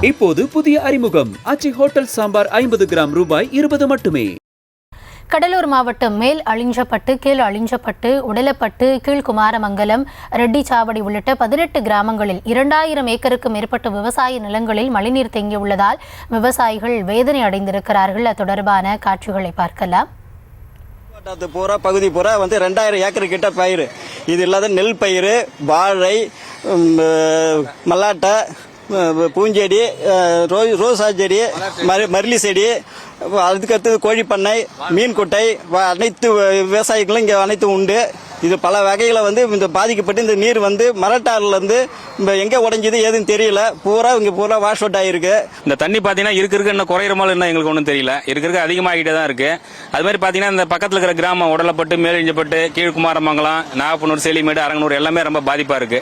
இப்போது புதிய அறிமுகம் ஆச்சி ஹோட்டல் சாம்பார் 50 கிராம் ரூபாய் 20 மட்டுமே. கடலூர் மாவட்டம் மேல் அழிஞ்சப்பட்டு, கீழ் அழிஞ்சப்பட்டு, உடலப்பட்டு, கீழ்குமாரமங்கலம், ரெட்டிச்சாவடி உள்ளிட்ட 18 கிராமங்களில் 2000 ஏக்கருக்கு மேற்பட்ட விவசாய நிலங்களில் மழைநீர் தேங்கியுள்ளதால் விவசாயிகள் வேதனை அடைந்திருக்கிறார்கள். அது தொடர்பான காட்சிகளை பார்க்கலாம். பூரா பகுதி பூரா 2000 ஏக்கர் கிட்ட பயிர். இது இல்லாத நெல் பயிர், வாழை, மல்லாட்டை, பூஞ்செடி, ரோசா செடி, மருளி செடி, அதுக்கடுத்தது கோழி பண்ணை, மீன் குட்டை, அனைத்து விவசாயிகளும் இங்கே அனைத்தும் உண்டு. இது பல வகைகளை இந்த பாதிக்கப்பட்டு இந்த நீர் மரட்டாறுல இருந்து எங்க உடைஞ்சது ஏதுன்னு தெரியல. பூரா வாஷ் அவுட் ஆயிருக்கு. இந்த தண்ணி பாத்தீங்கன்னா இருக்கு இன்னும் குறையிற மாதிரி என்ன எங்களுக்கு ஒன்றும் தெரியல. இருக்கு அதிகமாகிட்டே தான் இருக்கு. அது மாதிரி பாத்தீங்கன்னா இந்த பக்கத்துல இருக்கிற கிராமம் உடலப்பட்டு, மேலெஞ்சப்பட்டு, கீழ்குமாரமங்கலம், நாகப்பனூர், சேலிமேடு, அரங்கனூர் எல்லாமே ரொம்ப பாதிப்பா இருக்கு.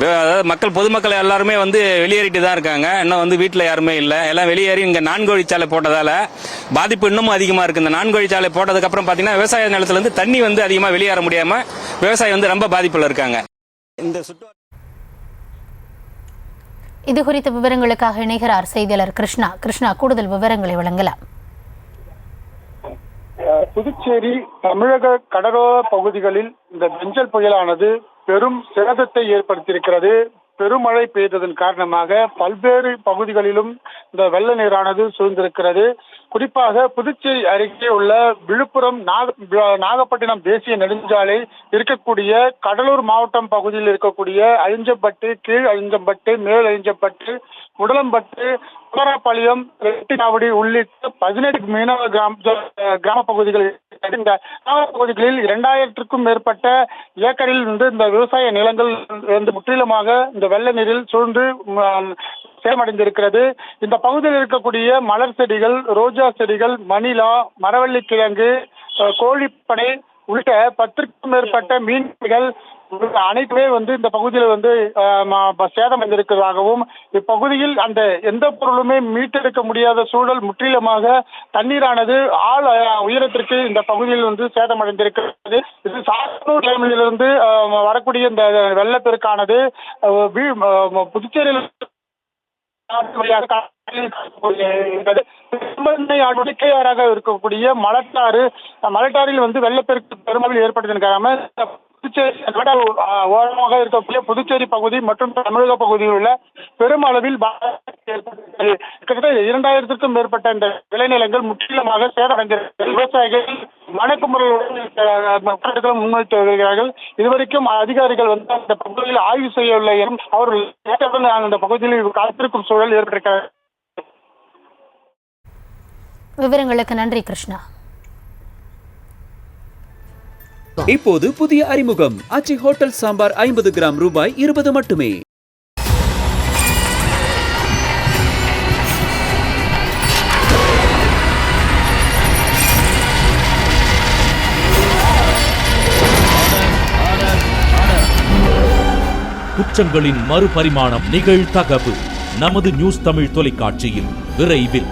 அதாவது பொதுமக்கள் எல்லாருமே வெளியேறிட்டு தான் இருக்காங்க. இன்னும் வீட்டுல யாருமே இல்ல. எல்லாம் வெளியேறி இங்க 4 வழிச்சாலை போட்டதால பாதிப்பு இன்னமும் அதிகமா இருக்கு. இந்த 4 வழிச்சாலை போட்டதுக்கு அப்புறம் பாத்தீங்கன்னா விவசாய நிலத்துல இருந்து தண்ணி அதிகமா வெளியேற முடியாம விவசாயி ரொம்ப பாதிப்புல இருக்காங்க. இது குறித்த விவரங்களுக்காக இணைகிறார் செய்தியாளர் கிருஷ்ணா. கூடுதல் விவரங்களை வழங்கலாம். புதுச்சேரி தமிழக கடலோர பகுதிகளில் இந்த பெஞ்சல் புயலானது பெரும் சேதத்தை ஏற்படுத்தியிருக்கிறது. பெருமழை பெய்ததன் காரணமாக பல்வேறு பகுதிகளிலும் இந்த வெள்ள நீரானது சூழ்ந்திருக்கிறது. குறிப்பாக புதுச்சேரி அருகே உள்ள விழுப்புரம் நாகப்பட்டினம் தேசிய நெடுஞ்சாலை இருக்கக்கூடிய கடலூர் மாவட்டம் பகுதியில் இருக்கக்கூடிய அழிஞ்சப்பட்டு, கீழ் அழிஞ்சப்பட்டு, மேல் அழிஞ்சப்பட்டு, உடலம்பட்டு, குமாரபாளையம், ரெட்டிச்சாவடி உள்ளிட்ட 18 மீனவ கிராம பகுதிகளில் இந்த பகுதிகளில் 2000க்கும் மேற்பட்ட ஏக்கரில் இந்த விவசாய நிலங்கள் முற்றிலுமாக இந்த வெள்ள நீரில் சூழ்ந்து சேதமடைந்திருக்கிறது. இந்த பகுதியில் இருக்கக்கூடிய மலர் செடிகள், ரோஜா செடிகள், மணிலா, மரவள்ளி கிழங்கு, கோழிப்பனை உள்ளிட்ட 10க்கும் மேற்பட்ட மீன்கள் அனைத்துமே இந்த பகுதியில் சேதமடைந்திருக்கிறதாகவும், இப்பகுதியில் அந்த எந்த பொருளுமே மீட்டெடுக்க முடியாத சூழல், முற்றிலுமாக தண்ணீரானது ஆள் உயரத்திற்கு இந்த பகுதியில் சேதமடைந்திருக்கிறது. இது சாத்தனூர் டேமிலிருந்து வரக்கூடிய இந்த வெள்ளப்பெருக்கானது புதுச்சேரியில் இருக்கக்கூடிய மலட்டாறில் வெள்ளப்பெருக்கு பெருமளவில் ஏற்பட்டதற்காக ஓரமாக இருக்கக்கூடிய புதுச்சேரி பகுதி மற்றும் தமிழக பகுதியில் உள்ள பெருமளவில் கிட்டத்தட்ட 2000க்கும் மேற்பட்ட இந்த விளைநிலங்கள் முற்றிலுமாக சேதமடைந்திருக்கிறது. விவசாயிகள் வணக்கமுறையுடன் முன்வைத்து வருகிறார்கள். இதுவரைக்கும் அதிகாரிகள் அந்த பகுதியில் ஆய்வு செய்யவில்லை எனும் அவர்கள் அந்த பகுதியில் காத்திருக்கும் சூழல் ஏற்பட்டிருக்கிறது. விவரங்களுக்கு நன்றி கிருஷ்ணா. இப்போது புதிய அறிமுகம் ஆச்சி ஹோட்டல் சாம்பார் 50 கிராம் ரூபாய் 20 மட்டுமே. குற்றங்களின் மறுபரிமாணம் நிகழ்தகவு நமது நியூஸ் தமிழ் தொலைக்காட்சியில் விரைவில்.